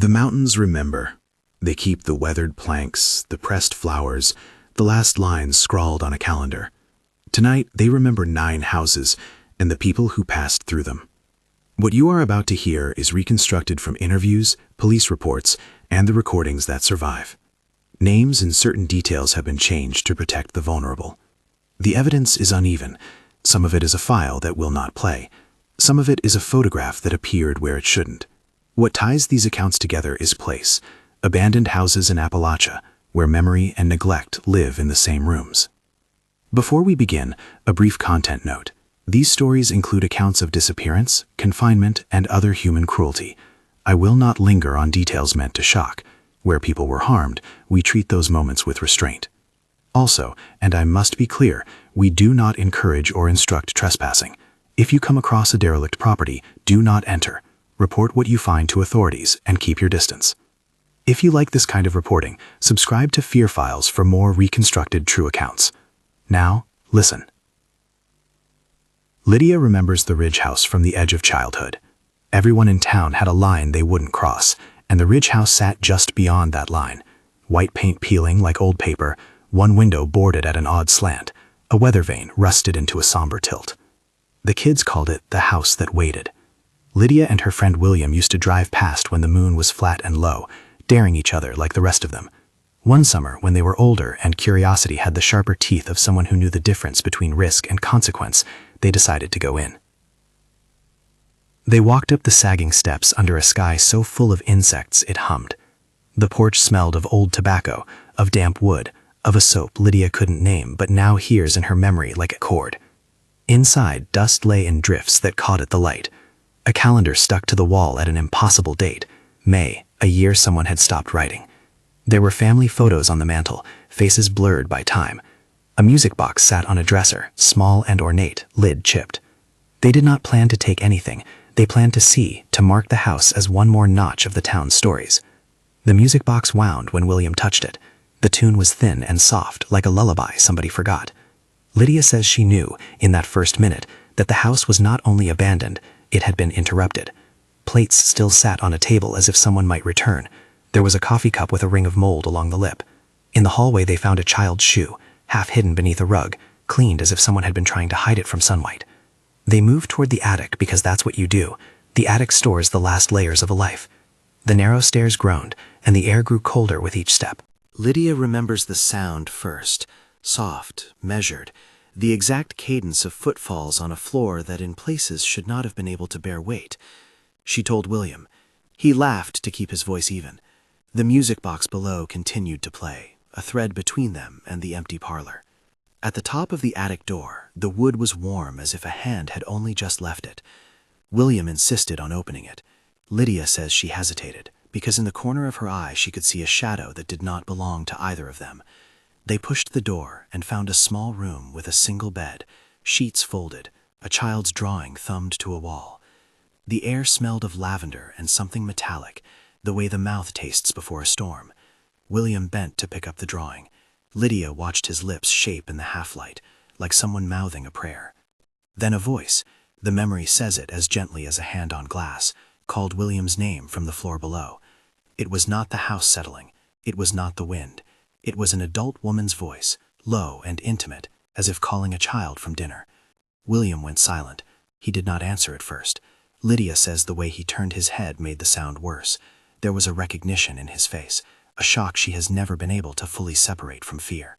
The mountains remember. They keep the weathered planks, the pressed flowers, the last lines scrawled on a calendar. Tonight, they remember 9 houses and the people who passed through them. What you are about to hear is reconstructed from interviews, police reports, and the recordings that survive. Names and certain details have been changed to protect the vulnerable. The evidence is uneven. Some of it is a file that will not play. Some of it is a photograph that appeared where it shouldn't. What ties these accounts together is place, abandoned houses in Appalachia, where memory and neglect live in the same rooms. Before we begin, a brief content note. These stories include accounts of disappearance, confinement, and other human cruelty. I will not linger on details meant to shock. Where people were harmed, we treat those moments with restraint. Also, and I must be clear, we do not encourage or instruct trespassing. If you come across a derelict property, do not enter. Report what you find to authorities and keep your distance. If you like this kind of reporting, subscribe to Fear Files for more reconstructed true accounts. Now, listen. Lydia remembers the Ridge House from the edge of childhood. Everyone in town had a line they wouldn't cross, and the Ridge House sat just beyond that line. White paint peeling like old paper, one window boarded at an odd slant, a weather vane rusted into a somber tilt. The kids called it the house that waited. Lydia and her friend William used to drive past when the moon was flat and low, daring each other like the rest of them. One summer, when they were older and curiosity had the sharper teeth of someone who knew the difference between risk and consequence, they decided to go in. They walked up the sagging steps under a sky so full of insects it hummed. The porch smelled of old tobacco, of damp wood, of a soap Lydia couldn't name but now hears in her memory like a chord. Inside, dust lay in drifts that caught at the light. A calendar stuck to the wall at an impossible date, May, a year someone had stopped writing. There were family photos on the mantel, faces blurred by time. A music box sat on a dresser, small and ornate, lid chipped. They did not plan to take anything. They planned to see, to mark the house as one more notch of the town's stories. The music box wound when William touched it. The tune was thin and soft, like a lullaby somebody forgot. Lydia says she knew, in that first minute, that the house was not only abandoned, it had been interrupted. Plates still sat on a table as if someone might return. There was a coffee cup with a ring of mold along the lip. In the hallway they found a child's shoe, half hidden beneath a rug, cleaned as if someone had been trying to hide it from sunlight. They moved toward the attic because that's what you do. The attic stores the last layers of a life. The narrow stairs groaned, and the air grew colder with each step. Lydia remembers the sound first, soft, measured, the exact cadence of footfalls on a floor that in places should not have been able to bear weight. She told William. He laughed to keep his voice even. The music box below continued to play, a thread between them and the empty parlor. At the top of the attic door, the wood was warm as if a hand had only just left it. William insisted on opening it. Lydia says she hesitated, because in the corner of her eye she could see a shadow that did not belong to either of them. They pushed the door and found a small room with a single bed, sheets folded, a child's drawing thumbed to a wall. The air smelled of lavender and something metallic, the way the mouth tastes before a storm. William bent to pick up the drawing. Lydia watched his lips shape in the half-light, like someone mouthing a prayer. Then a voice, the memory says it as gently as a hand on glass, called William's name from the floor below. It was not the house settling. It was not the wind. It was an adult woman's voice, low and intimate, as if calling a child from dinner. William went silent. He did not answer at first. Lydia says the way he turned his head made the sound worse. There was a recognition in his face, a shock she has never been able to fully separate from fear.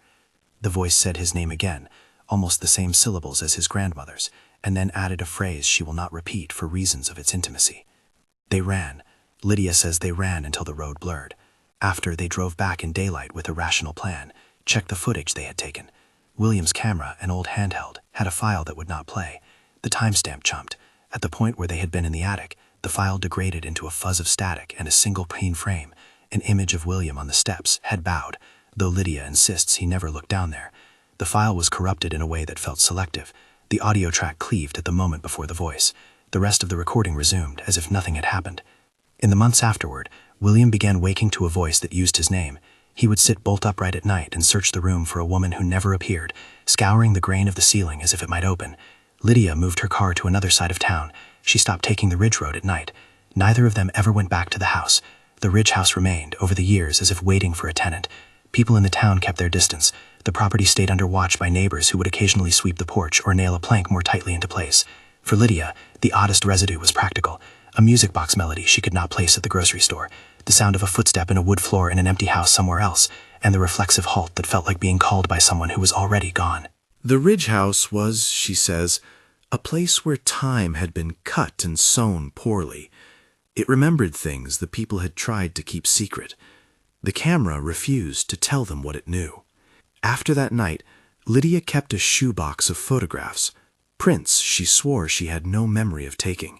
The voice said his name again, almost the same syllables as his grandmother's, and then added a phrase she will not repeat for reasons of its intimacy. They ran. Lydia says they ran until the road blurred. After, they drove back in daylight with a rational plan, checked the footage they had taken. William's camera, an old handheld, had a file that would not play. The timestamp jumped. At the point where they had been in the attic, the file degraded into a fuzz of static and a single pane frame, an image of William on the steps, head bowed, though Lydia insists he never looked down there. The file was corrupted in a way that felt selective. The audio track cleaved at the moment before the voice. The rest of the recording resumed, as if nothing had happened. In the months afterward, William began waking to a voice that used his name. He would sit bolt upright at night and search the room for a woman who never appeared, scouring the grain of the ceiling as if it might open. Lydia moved her car to another side of town. She stopped taking the Ridge Road at night. Neither of them ever went back to the house. The Ridge House remained, over the years, as if waiting for a tenant. People in the town kept their distance. The property stayed under watch by neighbors who would occasionally sweep the porch or nail a plank more tightly into place. For Lydia, the oddest residue was practical. A music box melody she could not place at the grocery store, the sound of a footstep in a wood floor in an empty house somewhere else, and the reflexive halt that felt like being called by someone who was already gone. The Ridge House was, she says, a place where time had been cut and sewn poorly. It remembered things the people had tried to keep secret. The camera refused to tell them what it knew. After that night, Lydia kept a shoebox of photographs, prints she swore she had no memory of taking.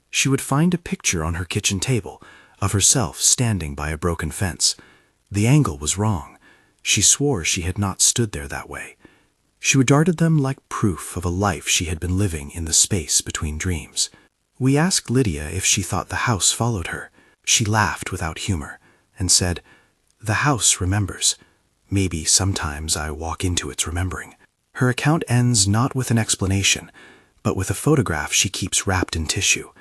She would find a picture on her kitchen table of herself standing by a broken fence. The angle was wrong. She swore she had not stood there that way. She regarded them like proof of a life she had been living in the space between dreams. We asked Lydia if she thought the house followed her. She laughed without humor and said, "The house remembers. Maybe sometimes I walk into its remembering." Her account ends not with an explanation, but with a photograph she keeps wrapped in tissue.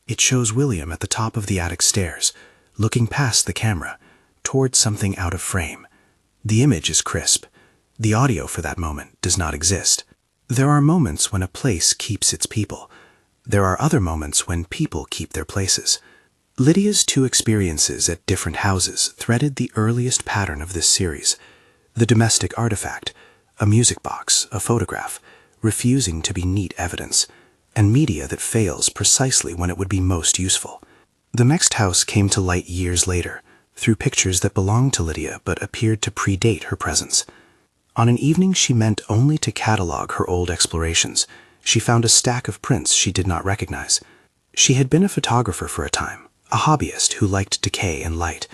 It shows William at the top of the attic stairs, looking past the camera, toward something out of frame. The image is crisp. The audio for that moment does not exist. There are moments when a place keeps its people. There are other moments when people keep their places. Lydia's two experiences at different houses threaded the earliest pattern of this series. The domestic artifact, a music box, a photograph, refusing to be neat evidence, and media that fails precisely when it would be most useful. The next house came to light years later, through pictures that belonged to Lydia but appeared to predate her presence. On an evening she meant only to catalog her old explorations, she found a stack of prints she did not recognize. She had been a photographer for a time, a hobbyist who liked decay and light,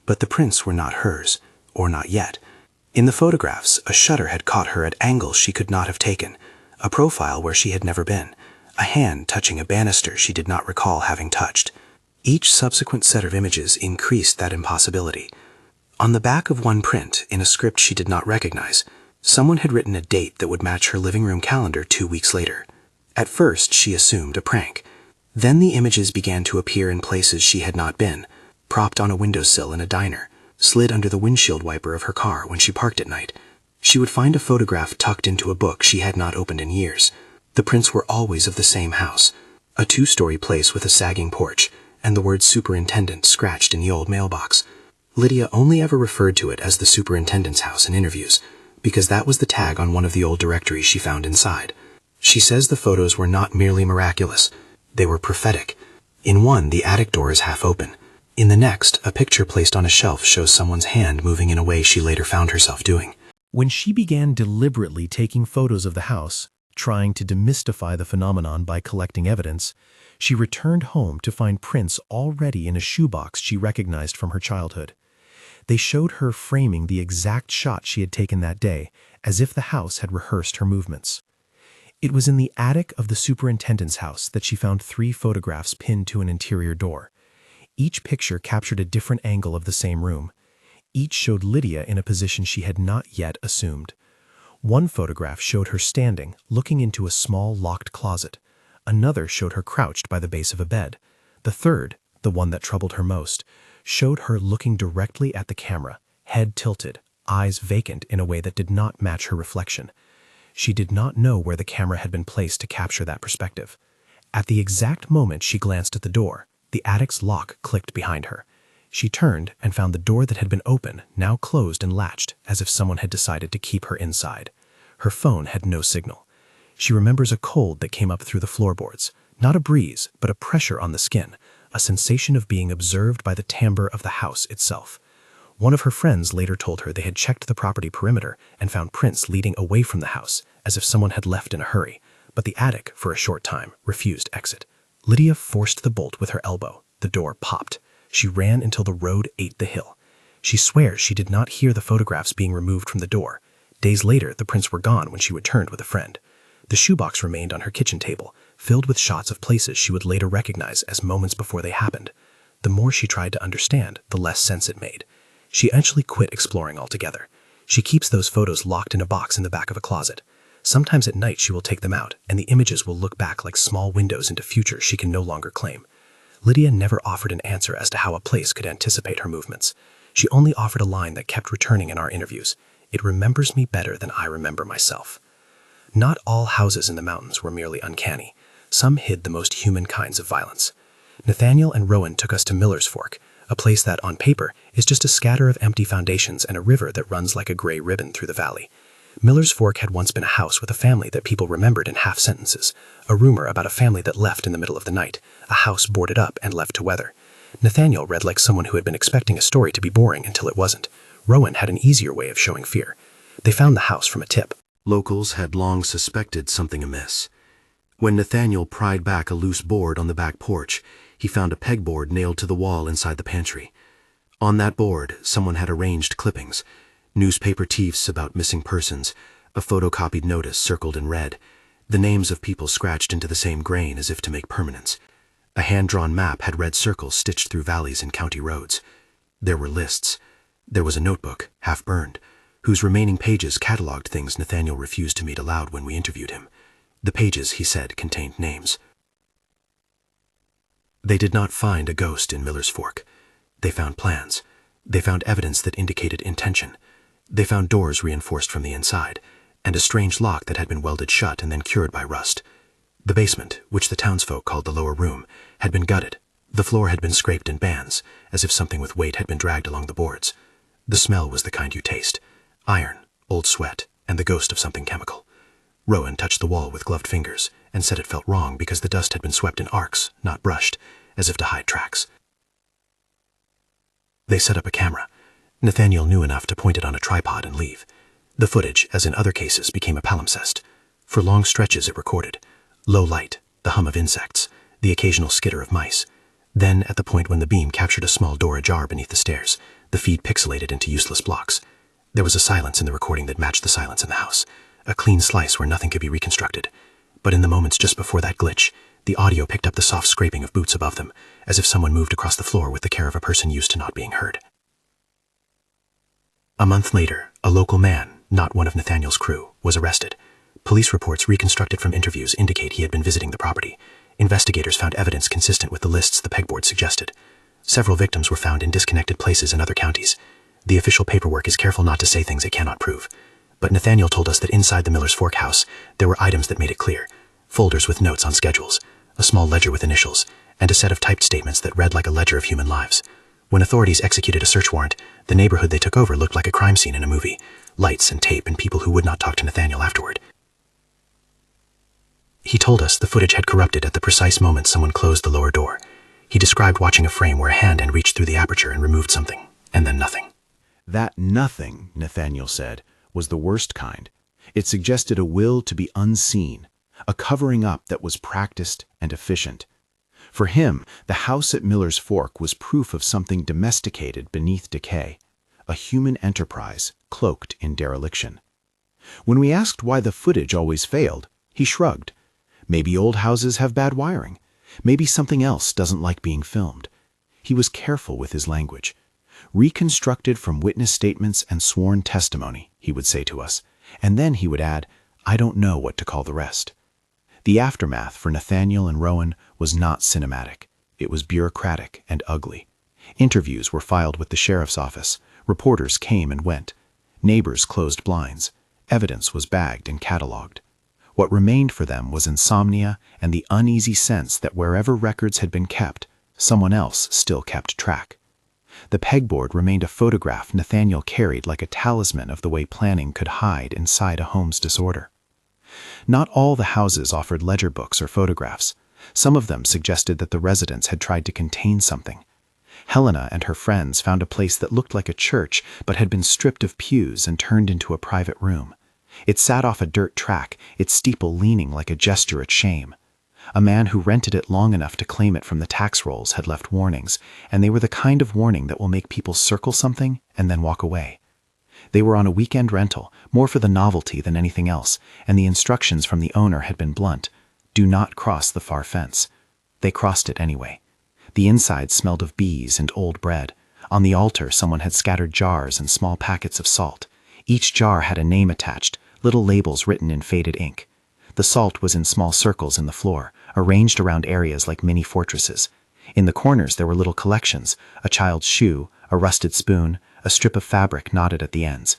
but the prints were not hers, or not yet. In the photographs, a shutter had caught her at angles she could not have taken, a profile where she had never been, a hand touching a banister she did not recall having touched. Each subsequent set of images increased that impossibility. On the back of one print, in a script she did not recognize, someone had written a date that would match her living room calendar 2 weeks later. At first, she assumed a prank. Then the images began to appear in places she had not been, propped on a windowsill in a diner, slid under the windshield wiper of her car when she parked at night. She would find a photograph tucked into a book she had not opened in years. The prints were always of the same house, a 2-story place with a sagging porch, and the word superintendent scratched in the old mailbox. Lydia only ever referred to it as the superintendent's house in interviews, because that was the tag on one of the old directories she found inside. She says the photos were not merely miraculous, they were prophetic. In one, the attic door is half open. In the next, a picture placed on a shelf shows someone's hand moving in a way she later found herself doing. When she began deliberately taking photos of the house, trying to demystify the phenomenon by collecting evidence, she returned home to find prints already in a shoebox she recognized from her childhood. They showed her framing the exact shot she had taken that day, as if the house had rehearsed her movements. It was in the attic of the superintendent's house that she found 3 photographs pinned to an interior door. Each picture captured a different angle of the same room. Each showed Lydia in a position she had not yet assumed. One photograph showed her standing, looking into a small locked closet. Another showed her crouched by the base of a bed. The third, the one that troubled her most, showed her looking directly at the camera, head tilted, eyes vacant in a way that did not match her reflection. She did not know where the camera had been placed to capture that perspective. At the exact moment she glanced at the door, the attic's lock clicked behind her. She turned and found the door that had been open, now closed and latched, as if someone had decided to keep her inside. Her phone had no signal. She remembers a cold that came up through the floorboards, not a breeze, but a pressure on the skin, a sensation of being observed by the timbre of the house itself. One of her friends later told her they had checked the property perimeter and found prints leading away from the house, as if someone had left in a hurry, but the attic, for a short time, refused exit. Lydia forced the bolt with her elbow. The door popped. She ran until the road ate the hill. She swears she did not hear the photographs being removed from the door. Days later, the prints were gone when she returned with a friend. The shoebox remained on her kitchen table, filled with shots of places she would later recognize as moments before they happened. The more she tried to understand, the less sense it made. She eventually quit exploring altogether. She keeps those photos locked in a box in the back of a closet. Sometimes at night she will take them out, and the images will look back like small windows into futures she can no longer claim. Lydia never offered an answer as to how a place could anticipate her movements. She only offered a line that kept returning in our interviews. It remembers me better than I remember myself. Not all houses in the mountains were merely uncanny. Some hid the most human kinds of violence. Nathaniel and Rowan took us to Miller's Fork, a place that, on paper, is just a scatter of empty foundations and a river that runs like a gray ribbon through the valley. Miller's Fork had once been a house with a family that people remembered in half sentences, a rumor about a family that left in the middle of the night, a house boarded up and left to weather. Nathaniel read like someone who had been expecting a story to be boring until it wasn't. Rowan had an easier way of showing fear. They found the house from a tip. Locals had long suspected something amiss. When Nathaniel pried back a loose board on the back porch, he found a pegboard nailed to the wall inside the pantry. On that board, someone had arranged clippings, newspaper tiefs about missing persons, a photocopied notice circled in red, the names of people scratched into the same grain as if to make permanence. A hand-drawn map had red circles stitched through valleys and county roads. There were lists. There was a notebook, half burned, whose remaining pages catalogued things Nathaniel refused to read aloud when we interviewed him. The pages, he said, contained names. They did not find a ghost in Miller's Fork. They found plans. They found evidence that indicated intention. They found doors reinforced from the inside, and a strange lock that had been welded shut and then cured by rust. The basement, which the townsfolk called the lower room, had been gutted. The floor had been scraped in bands, as if something with weight had been dragged along the boards. The smell was the kind you taste: iron, old sweat, and the ghost of something chemical. Rowan touched the wall with gloved fingers and said it felt wrong because the dust had been swept in arcs, not brushed, as if to hide tracks. They set up a camera. Nathaniel knew enough to point it on a tripod and leave. The footage, as in other cases, became a palimpsest. For long stretches it recorded. Low light, the hum of insects, the occasional skitter of mice. Then, at the point when the beam captured a small door ajar beneath the stairs, the feed pixelated into useless blocks. There was a silence in the recording that matched the silence in the house, a clean slice where nothing could be reconstructed. But in the moments just before that glitch, the audio picked up the soft scraping of boots above them, as if someone moved across the floor with the care of a person used to not being heard. A month later, a local man, not one of Nathaniel's crew, was arrested. Police reports reconstructed from interviews indicate he had been visiting the property. Investigators found evidence consistent with the lists the pegboard suggested. Several victims were found in disconnected places in other counties. The official paperwork is careful not to say things it cannot prove. But Nathaniel told us that inside the Miller's Fork house, there were items that made it clear. Folders with notes on schedules, a small ledger with initials, and a set of typed statements that read like a ledger of human lives. When authorities executed a search warrant, the neighborhood they took over looked like a crime scene in a movie. Lights and tape and people who would not talk to Nathaniel afterward. He told us the footage had corrupted at the precise moment someone closed the lower door. He described watching a frame where a hand had reached through the aperture and removed something, and then nothing. That nothing, Nathaniel said, was the worst kind. It suggested a will to be unseen, a covering up that was practiced and efficient. For him, the house at Miller's Fork was proof of something domesticated beneath decay, a human enterprise cloaked in dereliction. When we asked why the footage always failed, he shrugged. Maybe old houses have bad wiring. Maybe something else doesn't like being filmed. He was careful with his language. Reconstructed from witness statements and sworn testimony, he would say to us, and then he would add, I don't know what to call the rest. The aftermath for Nathaniel and Rowan was not cinematic. It was bureaucratic and ugly. Interviews were filed with the sheriff's office. Reporters came and went. Neighbors closed blinds. Evidence was bagged and cataloged. What remained for them was insomnia and the uneasy sense that wherever records had been kept, someone else still kept track. The pegboard remained a photograph Nathaniel carried like a talisman of the way planning could hide inside a home's disorder. Not all the houses offered ledger books or photographs. Some of them suggested that the residents had tried to contain something. Helena and her friends found a place that looked like a church but had been stripped of pews and turned into a private room. It sat off a dirt track, its steeple leaning like a gesture at shame. A man who rented it long enough to claim it from the tax rolls had left warnings, and they were the kind of warning that will make people circle something and then walk away. They were on a weekend rental, more for the novelty than anything else, and the instructions from the owner had been blunt. Do not cross the far fence. They crossed it anyway. The inside smelled of bees and old bread. On the altar, someone had scattered jars and small packets of salt. Each jar had a name attached, little labels written in faded ink. The salt was in small circles in the floor, arranged around areas like mini fortresses. In the corners there were little collections, a child's shoe, a rusted spoon, a strip of fabric knotted at the ends.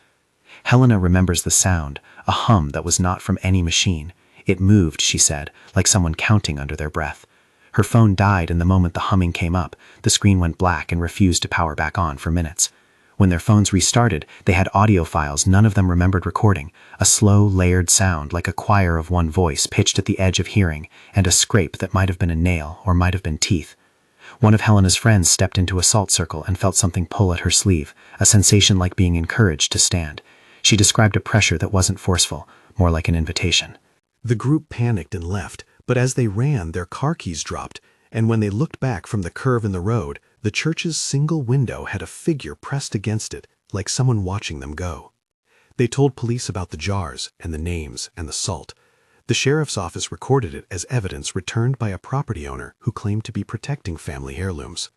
Helena remembers the sound, a hum that was not from any machine. It moved, she said, like someone counting under their breath. Her phone died, and the moment the humming came up, the screen went black and refused to power back on for minutes. When their phones restarted, they had audio files none of them remembered recording, a slow, layered sound like a choir of one voice pitched at the edge of hearing, and a scrape that might have been a nail or might have been teeth. One of Helena's friends stepped into a salt circle and felt something pull at her sleeve, a sensation like being encouraged to stand. She described a pressure that wasn't forceful, more like an invitation. The group panicked and left, but as they ran, their car keys dropped, and when they looked back from the curve in the road, the church's single window had a figure pressed against it, like someone watching them go. They told police about the jars and the names and the salt. The sheriff's office recorded it as evidence returned by a property owner who claimed to be protecting family heirlooms.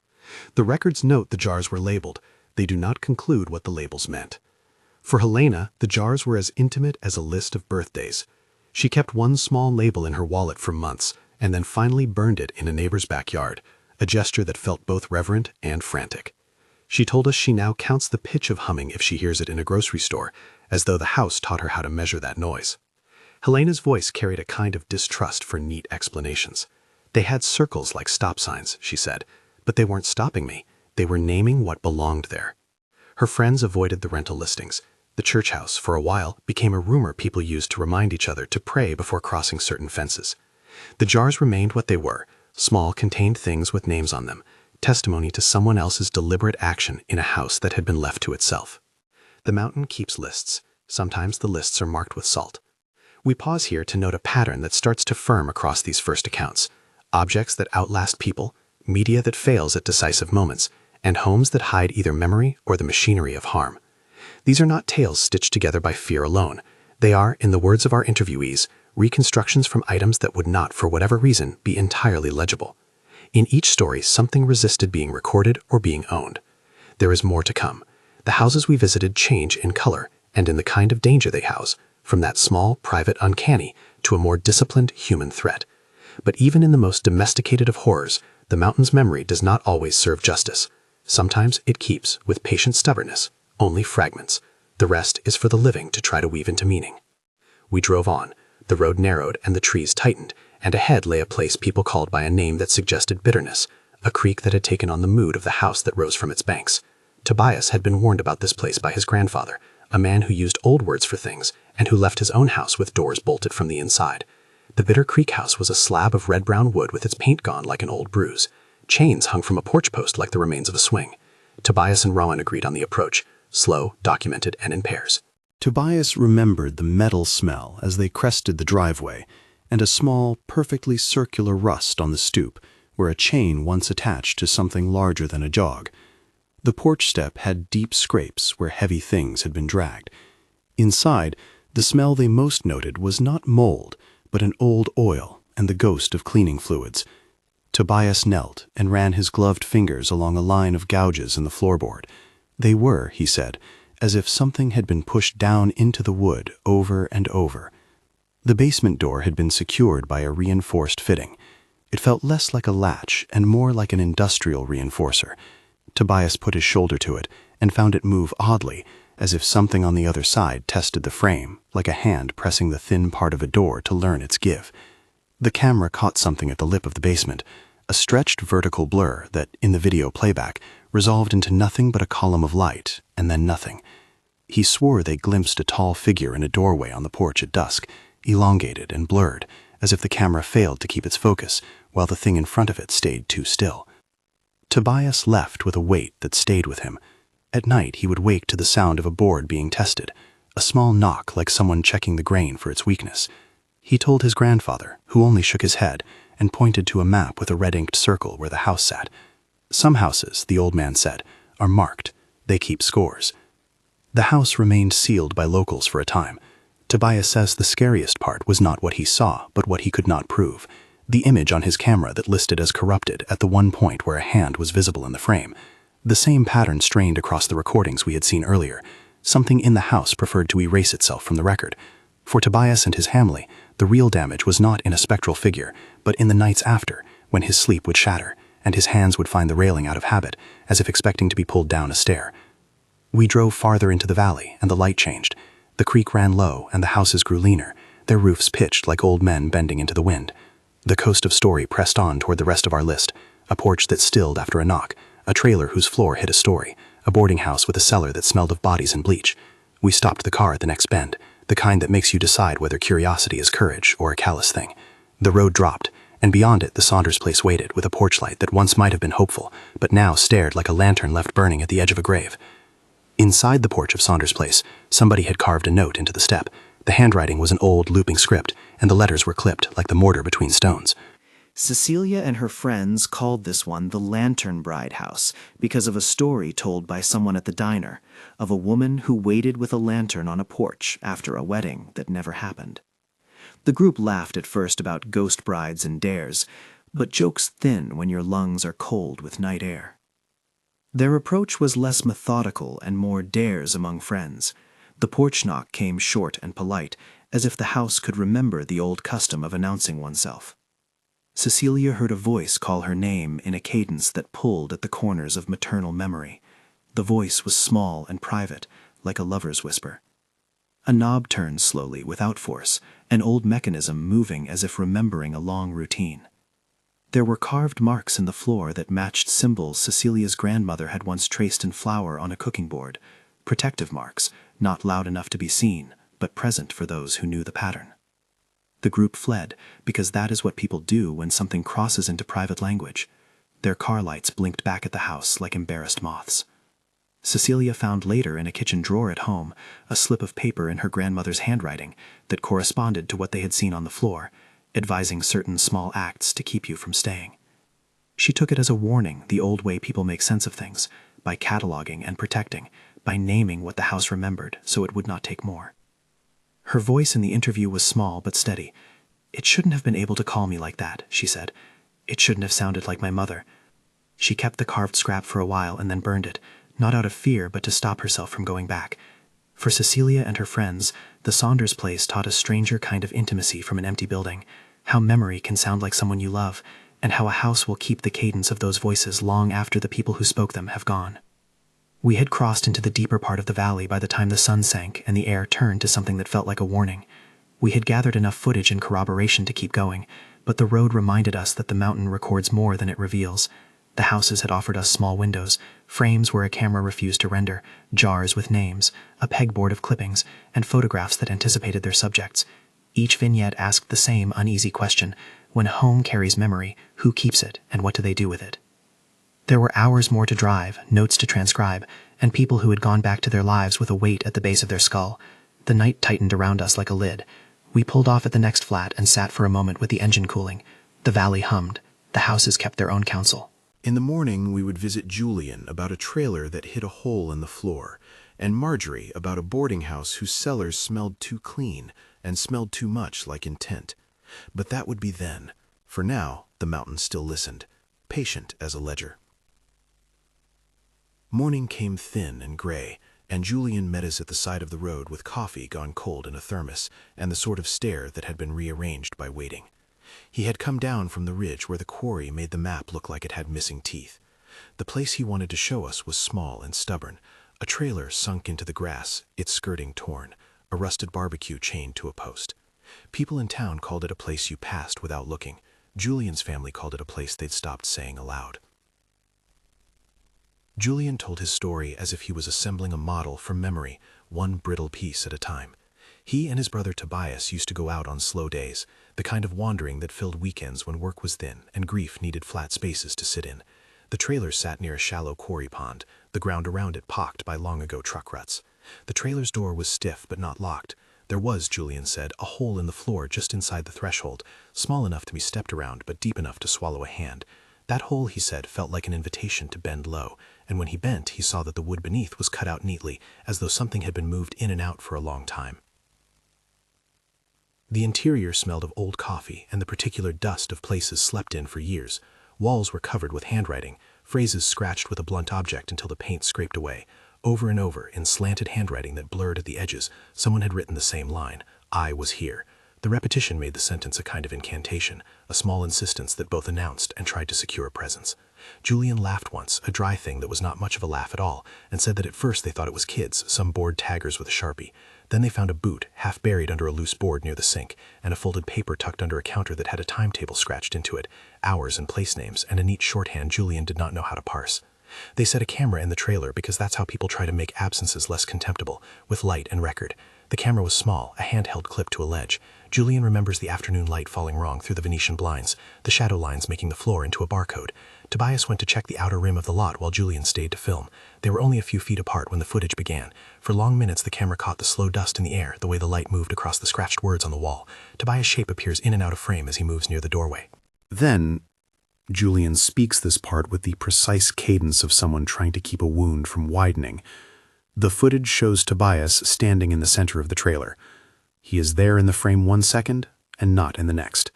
The records note the jars were labeled. They do not conclude what the labels meant. For Helena, the jars were as intimate as a list of birthdays. She kept one small label in her wallet for months, and then finally burned it in a neighbor's backyard, a gesture that felt both reverent and frantic. She told us she now counts the pitch of humming if she hears it in a grocery store, as though the house taught her how to measure that noise. Helena's voice carried a kind of distrust for neat explanations. They had circles like stop signs, she said, but they weren't stopping me. They were naming what belonged there. Her friends avoided the rental listings. The church house, for a while, became a rumor people used to remind each other to pray before crossing certain fences. The jars remained what they were, small contained things with names on them, testimony to someone else's deliberate action in a house that had been left to itself. The mountain keeps lists. Sometimes the lists are marked with salt. We pause here to note a pattern that starts to firm across these first accounts: objects that outlast people, media that fails at decisive moments, and homes that hide either memory or the machinery of harm. These are not tales stitched together by fear alone. They are, in the words of our interviewees, reconstructions from items that would not, for whatever reason, be entirely legible. In each story, something resisted being recorded or being owned. There is more to come. The houses we visited change in color and in the kind of danger they house, from that small, private uncanny to a more disciplined human threat. But even in the most domesticated of horrors, the mountain's memory does not always serve justice. Sometimes it keeps, with patient stubbornness, only fragments. The rest is for the living to try to weave into meaning. We drove on. The road narrowed and the trees tightened, and ahead lay a place people called by a name that suggested bitterness, a creek that had taken on the mood of the house that rose from its banks. Tobias had been warned about this place by his grandfather, a man who used old words for things and who left his own house with doors bolted from the inside. The Bitter Creek house was a slab of red-brown wood with its paint gone like an old bruise. Chains hung from a porch post like the remains of a swing. Tobias and Rowan agreed on the approach, slow, documented, and in pairs. Tobias remembered the metal smell as they crested the driveway, and a small, perfectly circular rust on the stoop, where a chain once attached to something larger than a jog. The porch step had deep scrapes where heavy things had been dragged. Inside, the smell they most noted was not mold, but an old oil and the ghost of cleaning fluids. Tobias knelt and ran his gloved fingers along a line of gouges in the floorboard. They were, he said, as if something had been pushed down into the wood over and over. The basement door had been secured by a reinforced fitting. It felt less like a latch and more like an industrial reinforcer. Tobias put his shoulder to it and found it move oddly, as if something on the other side tested the frame, like a hand pressing the thin part of a door to learn its give. The camera caught something at the lip of the basement, a stretched vertical blur that, in the video playback, resolved into nothing but a column of light, and then nothing. He swore they glimpsed a tall figure in a doorway on the porch at dusk, elongated and blurred, as if the camera failed to keep its focus, while the thing in front of it stayed too still. Tobias left with a weight that stayed with him. At night he would wake to the sound of a board being tested, a small knock like someone checking the grain for its weakness. He told his grandfather, who only shook his head, and pointed to a map with a red-inked circle where the house sat. Some houses, the old man said, are marked. They keep scores. The house remained sealed by locals for a time. Tobias says the scariest part was not what he saw, but what he could not prove. The image on his camera that listed as corrupted at the one point where a hand was visible in the frame. The same pattern strained across the recordings we had seen earlier. Something in the house preferred to erase itself from the record. For Tobias and his family, the real damage was not in a spectral figure, but in the nights after, when his sleep would shatter, and his hands would find the railing out of habit, as if expecting to be pulled down a stair. We drove farther into the valley, and the light changed. The creek ran low, and the houses grew leaner, their roofs pitched like old men bending into the wind. The coast of Story pressed on toward the rest of our list, a porch that stilled after a knock, a trailer whose floor hid a story, a boarding house with a cellar that smelled of bodies and bleach. We stopped the car at the next bend, the kind that makes you decide whether curiosity is courage or a callous thing. The road dropped, and beyond it the Saunders place waited with a porch light that once might have been hopeful, but now stared like a lantern left burning at the edge of a grave. Inside the porch of Saunders Place, somebody had carved a note into the step. The handwriting was an old, looping script, and the letters were clipped like the mortar between stones. Cecilia and her friends called this one the Lantern Bride House because of a story told by someone at the diner of a woman who waited with a lantern on a porch after a wedding that never happened. The group laughed at first about ghost brides and dares, but jokes thin when your lungs are cold with night air. Their approach was less methodical and more dares among friends. The porch knock came short and polite, as if the house could remember the old custom of announcing oneself. Cecilia heard a voice call her name in a cadence that pulled at the corners of maternal memory. The voice was small and private, like a lover's whisper. A knob turned slowly, without force, an old mechanism moving as if remembering a long routine. There were carved marks in the floor that matched symbols Cecilia's grandmother had once traced in flour on a cooking board, protective marks, not loud enough to be seen, but present for those who knew the pattern. The group fled, because that is what people do when something crosses into private language. Their car lights blinked back at the house like embarrassed moths. Cecilia found later in a kitchen drawer at home a slip of paper in her grandmother's handwriting that corresponded to what they had seen on the floor, advising certain small acts to keep you from staying. She took it as a warning, the old way people make sense of things, by cataloging and protecting, by naming what the house remembered so it would not take more. Her voice in the interview was small but steady. "It shouldn't have been able to call me like that," she said. "It shouldn't have sounded like my mother." She kept the carved scrap for a while and then burned it, not out of fear but to stop herself from going back. For Cecilia and her friends, the Saunders place taught a stranger kind of intimacy from an empty building, how memory can sound like someone you love, and how a house will keep the cadence of those voices long after the people who spoke them have gone. We had crossed into the deeper part of the valley by the time the sun sank and the air turned to something that felt like a warning. We had gathered enough footage and corroboration to keep going, but the road reminded us that the mountain records more than it reveals. The houses had offered us small windows, frames where a camera refused to render, jars with names, a pegboard of clippings, and photographs that anticipated their subjects. Each vignette asked the same uneasy question: when home carries memory, who keeps it and what do they do with it? There were hours more to drive, notes to transcribe, and people who had gone back to their lives with a weight at the base of their skull. The night tightened around us like a lid. We pulled off at the next flat and sat for a moment with the engine cooling. The valley hummed. The houses kept their own counsel. In the morning, we would visit Julian about a trailer that hid a hole in the floor, and Marjorie about a boarding house whose cellars smelled too clean and smelled too much like intent. But that would be then. For now, the mountain still listened, patient as a ledger. Morning came thin and gray, and Julian met us at the side of the road with coffee gone cold in a thermos and the sort of stare that had been rearranged by waiting. He had come down from the ridge where the quarry made the map look like it had missing teeth. The place he wanted to show us was small and stubborn, a trailer sunk into the grass, its skirting torn, a rusted barbecue chained to a post. People in town called it a place you passed without looking. Julian's family called it a place they'd stopped saying aloud. Julian told his story as if he was assembling a model from memory, one brittle piece at a time. He and his brother Tobias used to go out on slow days, the kind of wandering that filled weekends when work was thin and grief needed flat spaces to sit in. The trailer sat near a shallow quarry pond, the ground around it pocked by long-ago truck ruts. The trailer's door was stiff but not locked. There was, Julian said, a hole in the floor just inside the threshold, small enough to be stepped around but deep enough to swallow a hand. That hole, he said, felt like an invitation to bend low, and when he bent, he saw that the wood beneath was cut out neatly, as though something had been moved in and out for a long time. The interior smelled of old coffee and the particular dust of places slept in for years. Walls were covered with handwriting, phrases scratched with a blunt object until the paint scraped away. Over and over, in slanted handwriting that blurred at the edges, someone had written the same line: "I was here." The repetition made the sentence a kind of incantation, a small insistence that both announced and tried to secure a presence. Julian laughed once, a dry thing that was not much of a laugh at all, and said that at first they thought it was kids, some bored taggers with a Sharpie. Then they found a boot, half buried under a loose board near the sink, and a folded paper tucked under a counter that had a timetable scratched into it, hours and place names, and a neat shorthand Julian did not know how to parse. They set a camera in the trailer because that's how people try to make absences less contemptible, with light and record. The camera was small, a handheld clip to a ledge. Julian remembers the afternoon light falling wrong through the Venetian blinds, the shadow lines making the floor into a barcode. Tobias went to check the outer rim of the lot while Julian stayed to film. They were only a few feet apart when the footage began. For long minutes the camera caught the slow dust in the air, the way the light moved across the scratched words on the wall. Tobias' shape appears in and out of frame as he moves near the doorway. Then, Julian speaks this part with the precise cadence of someone trying to keep a wound from widening. The footage shows Tobias standing in the center of the trailer. He is there in the frame 1 second and not in the next.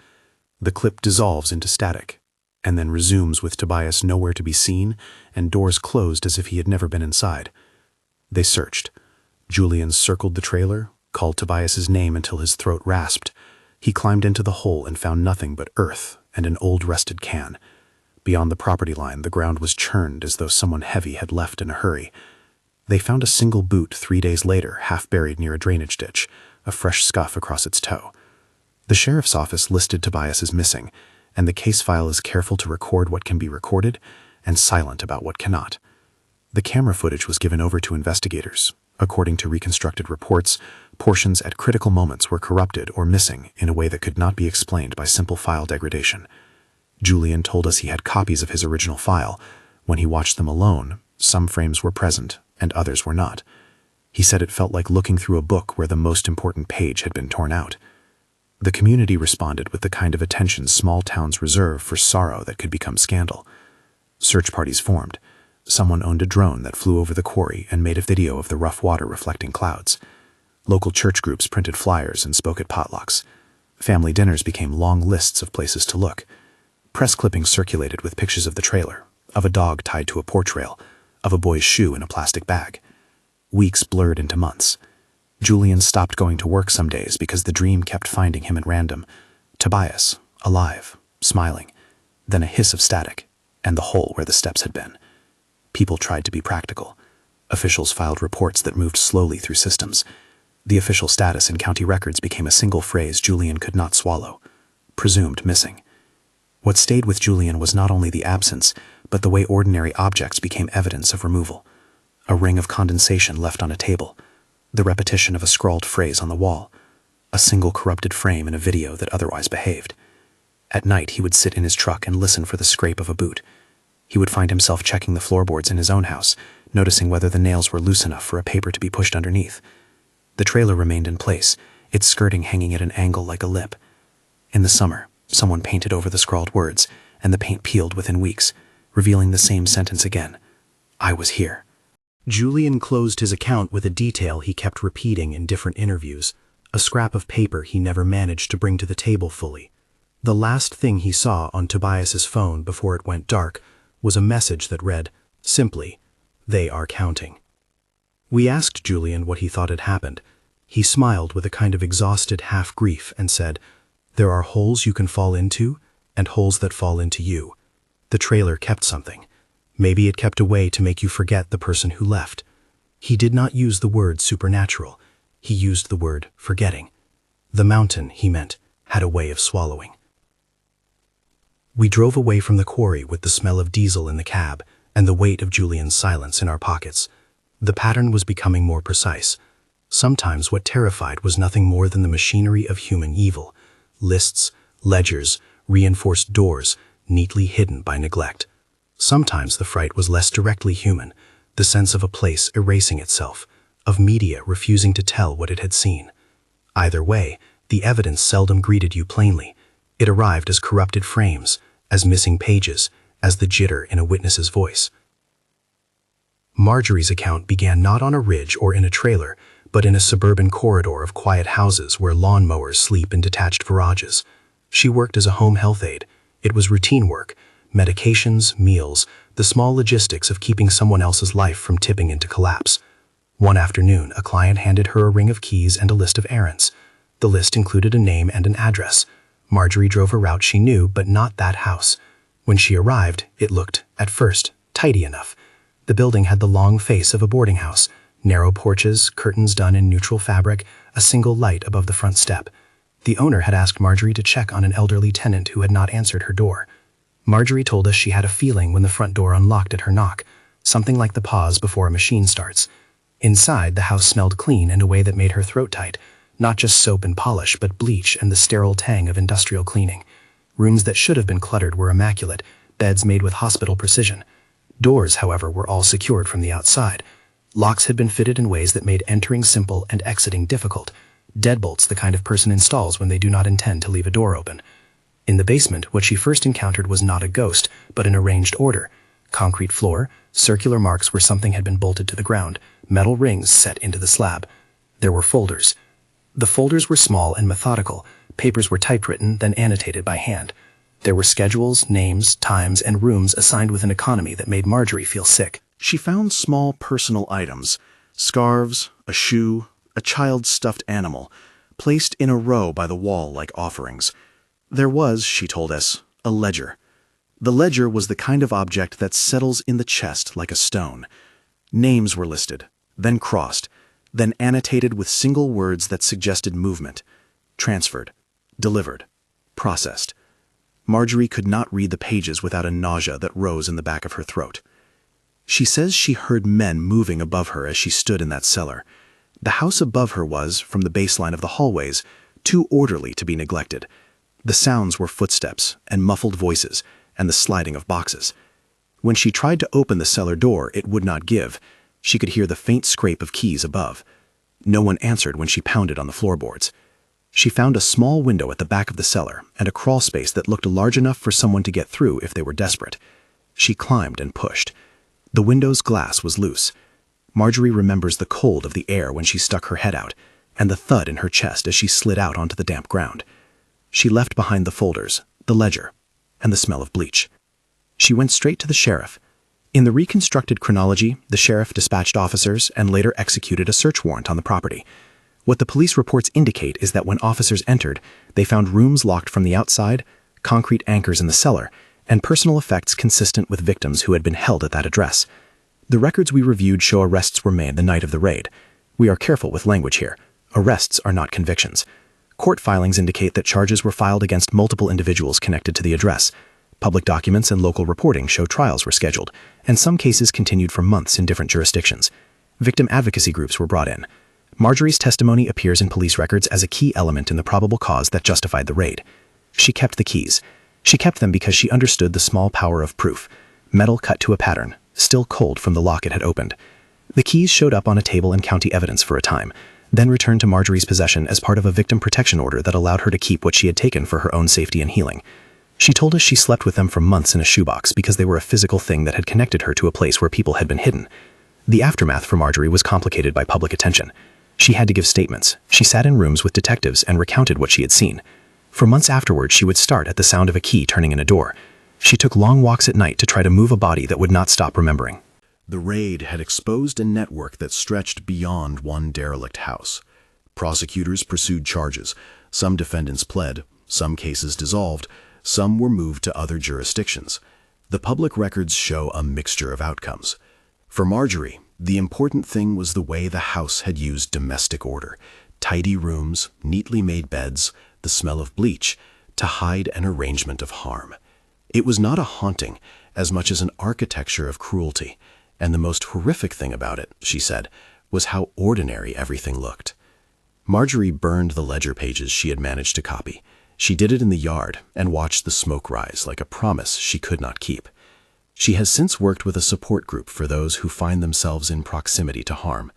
The clip dissolves into static, and then resumes with Tobias nowhere to be seen and doors closed as if he had never been inside. They searched. Julian circled the trailer, called Tobias's name until his throat rasped. He climbed into the hole and found nothing but earth and an old rusted can. Beyond the property line, the ground was churned as though someone heavy had left in a hurry. They found a single boot 3 days later, half buried near a drainage ditch, a fresh scuff across its toe. The sheriff's office listed Tobias as missing, and the case file is careful to record what can be recorded and silent about what cannot. The camera footage was given over to investigators. According to reconstructed reports, portions at critical moments were corrupted or missing in a way that could not be explained by simple file degradation. Julian told us he had copies of his original file. When he watched them alone, some frames were present and others were not. He said it felt like looking through a book where the most important page had been torn out. The community responded with the kind of attention small towns reserve for sorrow that could become scandal. Search parties formed. Someone owned a drone that flew over the quarry and made a video of the rough water reflecting clouds. Local church groups printed flyers and spoke at potlucks. Family dinners became long lists of places to look. Press clippings circulated with pictures of the trailer, of a dog tied to a porch rail, of a boy's shoe in a plastic bag. Weeks blurred into months. Julian stopped going to work some days because the dream kept finding him at random. Tobias, alive, smiling, then a hiss of static, and the hole where the steps had been. People tried to be practical. Officials filed reports that moved slowly through systems. The official status in county records became a single phrase Julian could not swallow. Presumed missing. What stayed with Julian was not only the absence, but the way ordinary objects became evidence of removal. A ring of condensation left on a table, the repetition of a scrawled phrase on the wall, a single corrupted frame in a video that otherwise behaved. At night he would sit in his truck and listen for the scrape of a boot. He would find himself checking the floorboards in his own house, noticing whether the nails were loose enough for a paper to be pushed underneath. The trailer remained in place, its skirting hanging at an angle like a lip. In the summer, someone painted over the scrawled words, and the paint peeled within weeks, revealing the same sentence again. I was here. Julian closed his account with a detail he kept repeating in different interviews, a scrap of paper he never managed to bring to the table fully. The last thing he saw on Tobias's phone before it went dark was a message that read, simply, "They are counting." We asked Julian what he thought had happened. He smiled with a kind of exhausted half-grief and said, "There are holes you can fall into, and holes that fall into you. The trailer kept something. Maybe it kept a way to make you forget the person who left." He did not use the word supernatural. He used the word forgetting. The mountain, he meant, had a way of swallowing. We drove away from the quarry with the smell of diesel in the cab and the weight of Julian's silence in our pockets. The pattern was becoming more precise. Sometimes what terrified was nothing more than the machinery of human evil. Lists, ledgers, reinforced doors, neatly hidden by neglect. Sometimes the fright was less directly human, the sense of a place erasing itself, of media refusing to tell what it had seen. Either way, the evidence seldom greeted you plainly. It arrived as corrupted frames, as missing pages, as the jitter in a witness's voice. Marjorie's account began not on a ridge or in a trailer, but in a suburban corridor of quiet houses where lawnmowers sleep in detached garages. She worked as a home health aide. It was routine work, medications, meals, the small logistics of keeping someone else's life from tipping into collapse. One afternoon, a client handed her a ring of keys and a list of errands. The list included a name and an address. Marjorie drove a route she knew, but not that house. When she arrived, it looked, at first, tidy enough. The building had the long face of a boarding house, narrow porches, curtains done in neutral fabric, a single light above the front step. The owner had asked Marjorie to check on an elderly tenant who had not answered her door. Marjorie told us she had a feeling when the front door unlocked at her knock, something like the pause before a machine starts. Inside, the house smelled clean in a way that made her throat tight, not just soap and polish, but bleach and the sterile tang of industrial cleaning. Rooms that should have been cluttered were immaculate, beds made with hospital precision. Doors, however, were all secured from the outside. Locks had been fitted in ways that made entering simple and exiting difficult. Deadbolts the kind of person installs when they do not intend to leave a door open. In the basement, what she first encountered was not a ghost, but an arranged order. Concrete floor, circular marks where something had been bolted to the ground, metal rings set into the slab. There were folders. The folders were small and methodical. Papers were typewritten, then annotated by hand. There were schedules, names, times, and rooms assigned with an economy that made Marjorie feel sick. She found small personal items, scarves, a shoe, a child's stuffed animal, placed in a row by the wall like offerings. There was, she told us, a ledger. The ledger was the kind of object that settles in the chest like a stone. Names were listed, then crossed, then annotated with single words that suggested movement. Transferred, delivered, processed. Marjorie could not read the pages without a nausea that rose in the back of her throat. She says she heard men moving above her as she stood in that cellar. The house above her was, from the baseline of the hallways, too orderly to be neglected. The sounds were footsteps and muffled voices and the sliding of boxes. When she tried to open the cellar door, it would not give. She could hear the faint scrape of keys above. No one answered when she pounded on the floorboards. She found a small window at the back of the cellar and a crawl space that looked large enough for someone to get through if they were desperate. She climbed and pushed. The window's glass was loose. Marjorie remembers the cold of the air when she stuck her head out, and the thud in her chest as she slid out onto the damp ground. She left behind the folders, the ledger, and the smell of bleach. She went straight to the sheriff. In the reconstructed chronology, the sheriff dispatched officers and later executed a search warrant on the property. What the police reports indicate is that when officers entered, they found rooms locked from the outside, concrete anchors in the cellar, and personal effects consistent with victims who had been held at that address. The records we reviewed show arrests were made the night of the raid. We are careful with language here. Arrests are not convictions. Court filings indicate that charges were filed against multiple individuals connected to the address. Public documents and local reporting show trials were scheduled, and some cases continued for months in different jurisdictions. Victim advocacy groups were brought in. Marjorie's testimony appears in police records as a key element in the probable cause that justified the raid. She kept the keys. She kept them because she understood the small power of proof. Metal cut to a pattern, still cold from the lock it had opened. The keys showed up on a table in county evidence for a time, then returned to Marjorie's possession as part of a victim protection order that allowed her to keep what she had taken for her own safety and healing. She told us she slept with them for months in a shoebox because they were a physical thing that had connected her to a place where people had been hidden. The aftermath for Marjorie was complicated by public attention. She had to give statements. She sat in rooms with detectives and recounted what she had seen. For months afterward, she would start at the sound of a key turning in a door. She took long walks at night to try to move a body that would not stop remembering. The raid had exposed a network that stretched beyond one derelict house. Prosecutors pursued charges. Some defendants pled, some cases dissolved, some were moved to other jurisdictions. The public records show a mixture of outcomes. For Marjorie, the important thing was the way the house had used domestic order, tidy rooms, neatly made beds, the smell of bleach, to hide an arrangement of harm. It was not a haunting as much as an architecture of cruelty, and the most horrific thing about it, she said, was how ordinary everything looked. Marjorie burned the ledger pages she had managed to copy. She did it in the yard and watched the smoke rise like a promise she could not keep. She has since worked with a support group for those who find themselves in proximity to harm.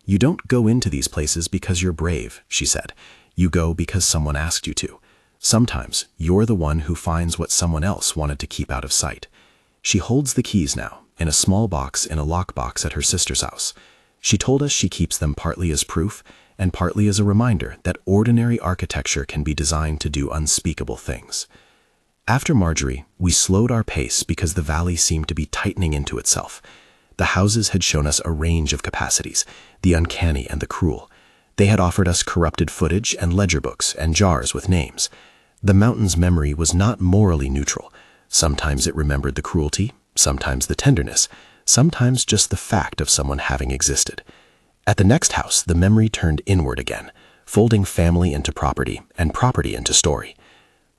You don't go into these places because you're brave, she said. You go because someone asked you to. Sometimes you're the one who finds what someone else wanted to keep out of sight. She holds the keys now, in a small box in a lockbox at her sister's house. She told us she keeps them partly as proof and partly as a reminder that ordinary architecture can be designed to do unspeakable things. After Marjorie, we slowed our pace because the valley seemed to be tightening into itself. The houses had shown us a range of capacities, the uncanny and the cruel. They had offered us corrupted footage and ledger books and jars with names. The mountain's memory was not morally neutral. Sometimes it remembered the cruelty, sometimes the tenderness, sometimes just the fact of someone having existed. At the next house, the memory turned inward again, folding family into property and property into story.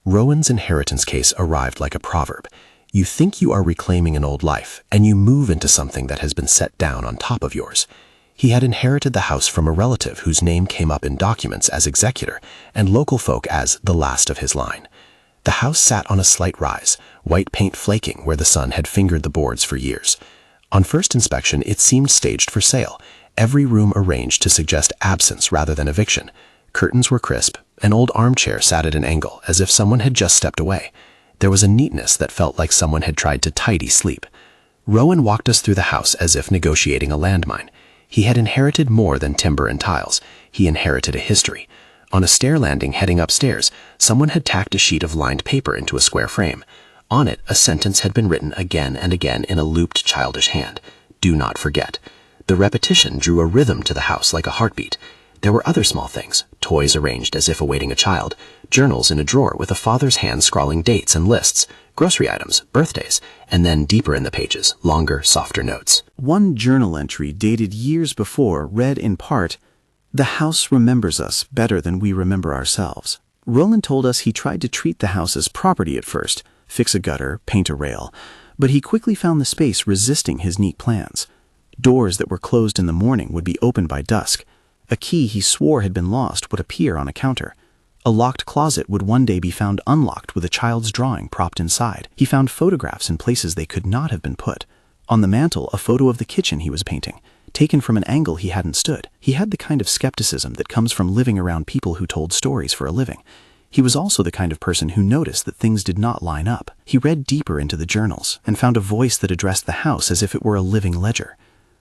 Rowan's inheritance case arrived like a proverb. You think you are reclaiming an old life, and you move into something that has been set down on top of yours. He had inherited the house from a relative whose name came up in documents as executor and local folk as the last of his line. The house sat on a slight rise, white paint flaking where the sun had fingered the boards for years. On first inspection, it seemed staged for sale, every room arranged to suggest absence rather than eviction. Curtains were crisp, an old armchair sat at an angle as if someone had just stepped away. There was a neatness that felt like someone had tried to tidy sleep. Rowan walked us through the house as if negotiating a landmine. He had inherited more than timber and tiles. He inherited a history. On a stair landing heading upstairs, someone had tacked a sheet of lined paper into a square frame. On it, a sentence had been written again and again in a looped, childish hand. Do not forget. The repetition drew a rhythm to the house like a heartbeat. There were other small things, toys arranged as if awaiting a child, journals in a drawer with a father's hand scrawling dates and lists, grocery items, birthdays, and then deeper in the pages, longer, softer notes. One journal entry dated years before read in part, "The house remembers us better than we remember ourselves." Roland told us he tried to treat the house as property at first, fix a gutter, paint a rail, but he quickly found the space resisting his neat plans. Doors that were closed in the morning would be opened by dusk. A key he swore had been lost would appear on a counter. A locked closet would one day be found unlocked with a child's drawing propped inside. He found photographs in places they could not have been put. On the mantel, a photo of the kitchen he was painting, taken from an angle he hadn't stood. He had the kind of skepticism that comes from living around people who told stories for a living. He was also the kind of person who noticed that things did not line up. He read deeper into the journals and found a voice that addressed the house as if it were a living ledger.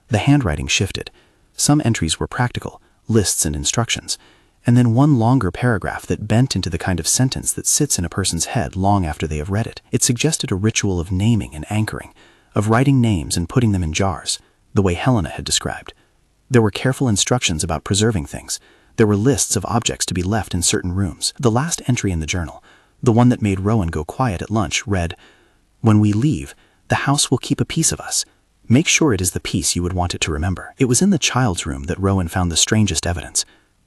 The handwriting shifted. Some entries were practical, lists and instructions, and then one longer paragraph that bent into the kind of sentence that sits in a person's head long after they have read it. It suggested a ritual of naming and anchoring, of writing names and putting them in jars, the way Helena had described. There were careful instructions about preserving things. There were lists of objects to be left in certain rooms. The last entry in the journal, the one that made Rowan go quiet at lunch, read, "When we leave, the house will keep a piece of us. Make sure it is the piece you would want it to remember." It was in the child's room that Rowan found the strangest evidence.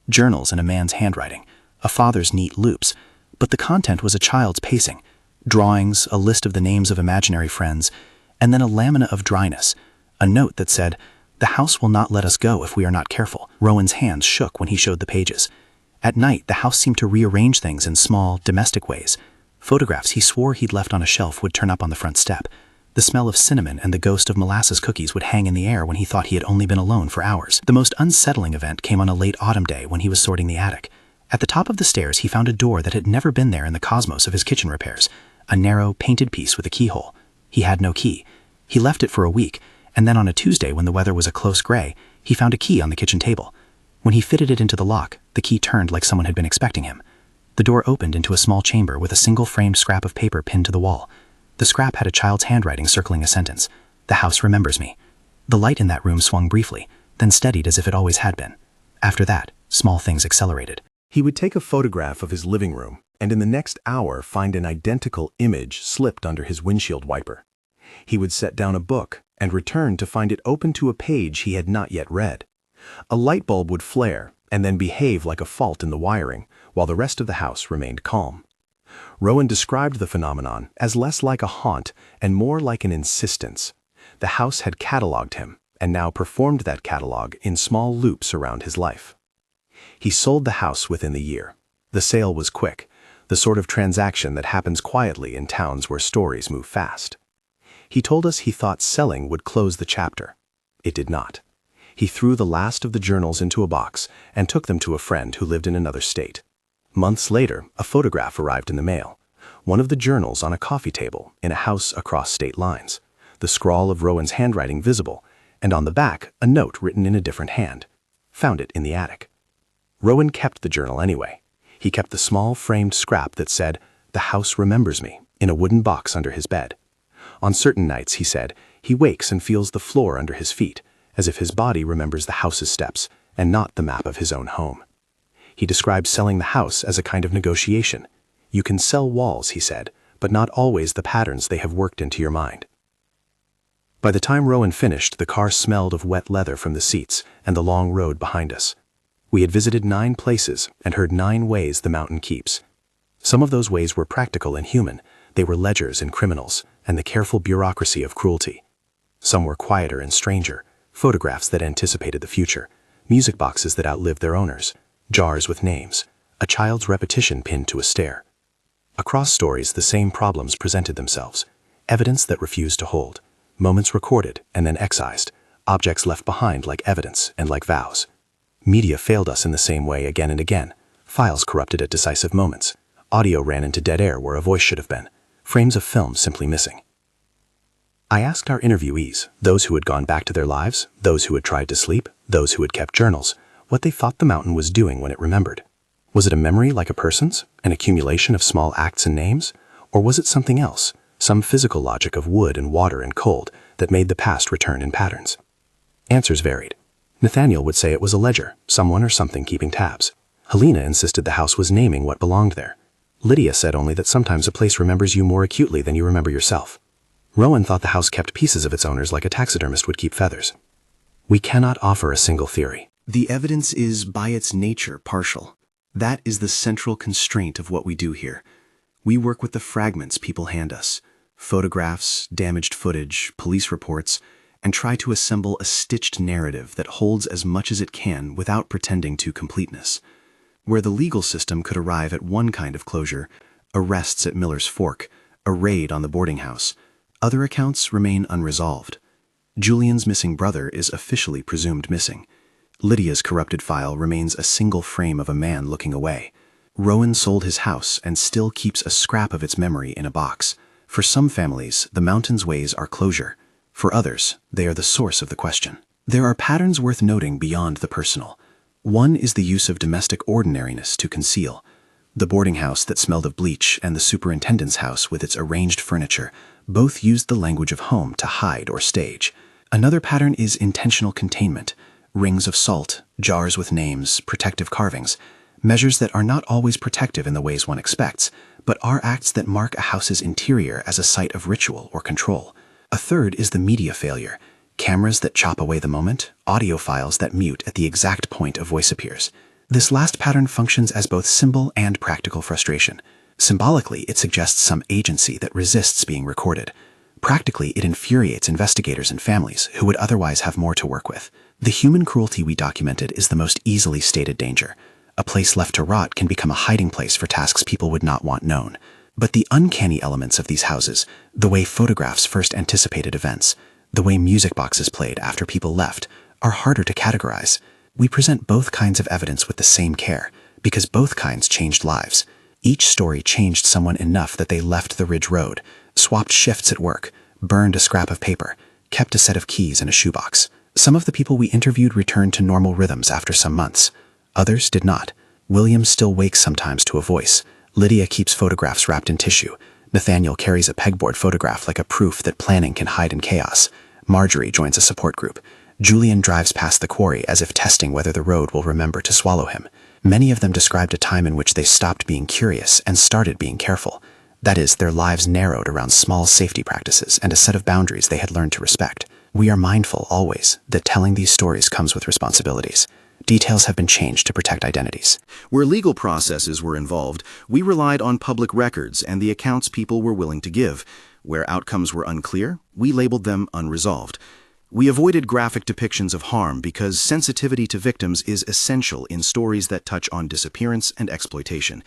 Journals in a man's handwriting, a father's neat loops, but the content was a child's pacing. Drawings, a list of the names of imaginary friends, and then a lamina of dryness, a note that said, "The house will not let us go if we are not careful." Rowan's hands shook when he showed the pages. At night, the house seemed to rearrange things in small, domestic ways. Photographs he swore he'd left on a shelf would turn up on the front step. The smell of cinnamon and the ghost of molasses cookies would hang in the air when he thought he had only been alone for hours. The most unsettling event came on a late autumn day when he was sorting the attic. At the top of the stairs, he found a door that had never been there in the cosmos of his kitchen repairs, a narrow, painted piece with a keyhole. He had no key. He left it for a week, and then on a Tuesday when the weather was a close gray, he found a key on the kitchen table. When he fitted it into the lock, the key turned like someone had been expecting him. The door opened into a small chamber with a single framed scrap of paper pinned to the wall. The scrap had a child's handwriting circling a sentence. "The house remembers me." The light in that room swung briefly, then steadied as if it always had been. After that, small things accelerated. He would take a photograph of his living room, and in the next hour find an identical image slipped under his windshield wiper. He would set down a book and return to find it open to a page he had not yet read. A light bulb would flare and then behave like a fault in the wiring, while the rest of the house remained calm. Rowan described the phenomenon as less like a haunt and more like an insistence. The house had catalogued him, and now performed that catalogue in small loops around his life. He sold the house within the year. The sale was quick, the sort of transaction that happens quietly in towns where stories move fast. He told us he thought selling would close the chapter. It did not. He threw the last of the journals into a box and took them to a friend who lived in another state. Months later, a photograph arrived in the mail. One of the journals on a coffee table in a house across state lines. The scrawl of Rowan's handwriting visible, and on the back, a note written in a different hand. Found it in the attic. Rowan kept the journal anyway. He kept the small framed scrap that said, "The house remembers me," in a wooden box under his bed. On certain nights, he said, he wakes and feels the floor under his feet, as if his body remembers the house's steps and not the map of his own home. He described selling the house as a kind of negotiation. You can sell walls, he said, but not always the patterns they have worked into your mind. By the time Rowan finished, the car smelled of wet leather from the seats and the long road behind us. We had visited 9 places and heard 9 ways the mountain keeps. Some of those ways were practical and human. They were ledgers and criminals, and the careful bureaucracy of cruelty. Some were quieter and stranger, photographs that anticipated the future, music boxes that outlived their owners, jars with names, a child's repetition pinned to a stair. Across stories, the same problems presented themselves: evidence that refused to hold, moments recorded and then excised, objects left behind like evidence and like vows. Media failed us in the same way again and again. Files corrupted at decisive moments. Audio ran into dead air where a voice should have been. Frames of film simply missing. I asked our interviewees, those who had gone back to their lives, those who had tried to sleep, those who had kept journals, what they thought the mountain was doing when it remembered. Was it a memory like a person's, an accumulation of small acts and names? Or was it something else, some physical logic of wood and water and cold that made the past return in patterns? Answers varied. Nathaniel would say it was a ledger, someone or something keeping tabs. Helena insisted the house was naming what belonged there. Lydia said only that sometimes a place remembers you more acutely than you remember yourself. Rowan thought the house kept pieces of its owners like a taxidermist would keep feathers. We cannot offer a single theory. The evidence is, by its nature, partial. That is the central constraint of what we do here. We work with the fragments people hand us: photographs, damaged footage, police reports, and try to assemble a stitched narrative that holds as much as it can without pretending to completeness. Where the legal system could arrive at one kind of closure, arrests at Miller's Fork, a raid on the boarding house, other accounts remain unresolved. Julian's missing brother is officially presumed missing. Lydia's corrupted file remains a single frame of a man looking away. Rowan sold his house and still keeps a scrap of its memory in a box. For some families, the mountain's ways are closure. For others, they are the source of the question. There are patterns worth noting beyond the personal. One is the use of domestic ordinariness to conceal. The boarding house that smelled of bleach and the superintendent's house with its arranged furniture both used the language of home to hide or stage. Another pattern is intentional containment: rings of salt, jars with names, protective carvings, measures that are not always protective in the ways one expects, but are acts that mark a house's interior as a site of ritual or control. A third is the media failure: cameras that chop away the moment, audio files that mute at the exact point a voice appears. This last pattern functions as both symbol and practical frustration. Symbolically, it suggests some agency that resists being recorded. Practically, it infuriates investigators and families who would otherwise have more to work with. The human cruelty we documented is the most easily stated danger. A place left to rot can become a hiding place for tasks people would not want known. But the uncanny elements of these houses, the way photographs first anticipated events, the way music boxes played after people left, are harder to categorize. We present both kinds of evidence with the same care, because both kinds changed lives. Each story changed someone enough that they left the Ridge Road, swapped shifts at work, burned a scrap of paper, kept a set of keys in a shoebox. Some of the people we interviewed returned to normal rhythms after some months. Others did not. William still wakes sometimes to a voice. Lydia keeps photographs wrapped in tissue. Nathaniel carries a pegboard photograph like a proof that planning can hide in chaos. Marjorie joins a support group. Julian drives past the quarry as if testing whether the road will remember to swallow him. Many of them described a time in which they stopped being curious and started being careful. That is, their lives narrowed around small safety practices and a set of boundaries they had learned to respect. We are mindful, always, that telling these stories comes with responsibilities. Details have been changed to protect identities. Where legal processes were involved, we relied on public records and the accounts people were willing to give. Where outcomes were unclear, we labeled them unresolved. We avoided graphic depictions of harm because sensitivity to victims is essential in stories that touch on disappearance and exploitation.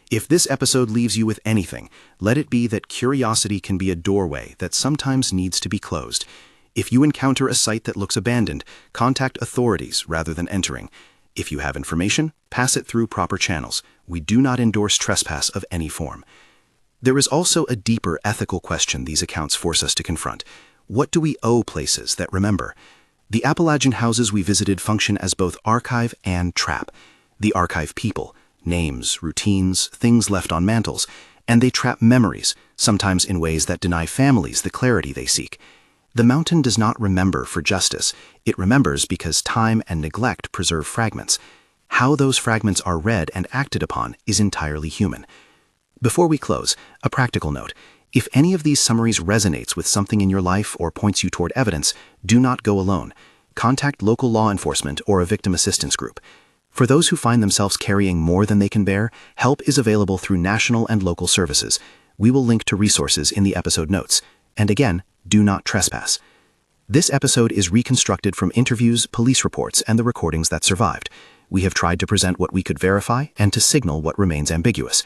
If this episode leaves you with anything, let it be that curiosity can be a doorway that sometimes needs to be closed. If you encounter a site that looks abandoned, contact authorities rather than entering. If you have information, pass it through proper channels. We do not endorse trespass of any form. There is also a deeper ethical question these accounts force us to confront. What do we owe places that remember? The Appalachian houses we visited function as both archive and trap. The archive people, names, routines, things left on mantles, and they trap memories, sometimes in ways that deny families the clarity they seek. The mountain does not remember for justice. It remembers because time and neglect preserve fragments. How those fragments are read and acted upon is entirely human. Before we close, a practical note. If any of these summaries resonates with something in your life or points you toward evidence, do not go alone. Contact local law enforcement or a victim assistance group. For those who find themselves carrying more than they can bear, help is available through national and local services. We will link to resources in the episode notes. And again, do not trespass. This episode is reconstructed from interviews, police reports, and the recordings that survived. We have tried to present what we could verify and to signal what remains ambiguous.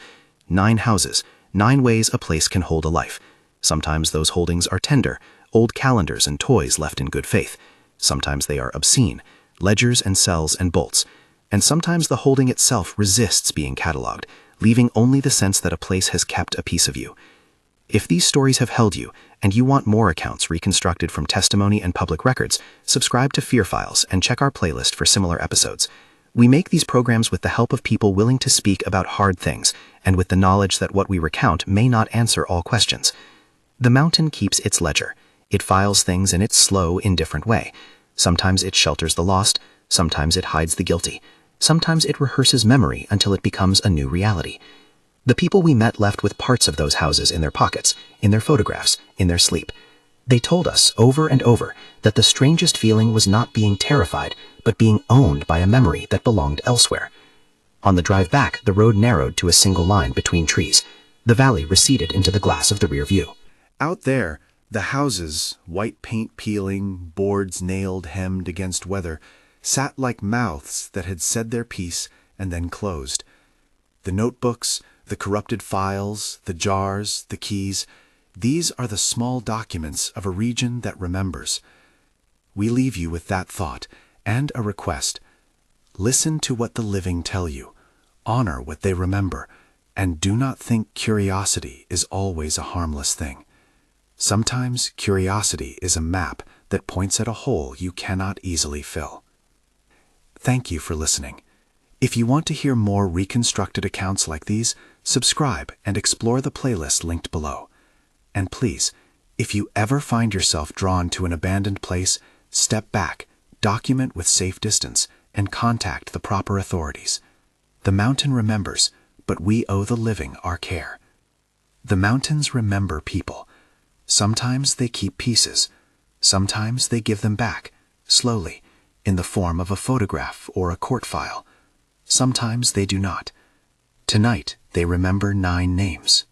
9 houses, 9 ways a place can hold a life. Sometimes those holdings are tender, old calendars and toys left in good faith. Sometimes they are obscene, ledgers and cells and bolts. And sometimes the holding itself resists being cataloged, leaving only the sense that a place has kept a piece of you. If these stories have held you, and you want more accounts reconstructed from testimony and public records, subscribe to Fear Files and check our playlist for similar episodes. We make these programs with the help of people willing to speak about hard things, and with the knowledge that what we recount may not answer all questions. The mountain keeps its ledger. It files things in its slow, indifferent way. Sometimes it shelters the lost, sometimes it hides the guilty. Sometimes it rehearses memory until it becomes a new reality. The people we met left with parts of those houses in their pockets, in their photographs, in their sleep. They told us over and over that the strangest feeling was not being terrified, but being owned by a memory that belonged elsewhere. On the drive back, the road narrowed to a single line between trees. The valley receded into the glass of the rear view. Out there, the houses, white paint peeling, boards nailed, hemmed against weather, sat like mouths that had said their piece and then closed. The notebooks, the corrupted files, the jars, the keys, these are the small documents of a region that remembers. We leave you with that thought and a request. Listen to what the living tell you, honor what they remember, and do not think curiosity is always a harmless thing. Sometimes curiosity is a map that points at a hole you cannot easily fill. Thank you for listening. If you want to hear more reconstructed accounts like these, subscribe and explore the playlist linked below. And please, if you ever find yourself drawn to an abandoned place, step back, document with safe distance, and contact the proper authorities. The mountain remembers, but we owe the living our care. The mountains remember people. Sometimes they keep pieces. Sometimes they give them back, slowly, in the form of a photograph or a court file. Sometimes they do not. Tonight, they remember 9 names.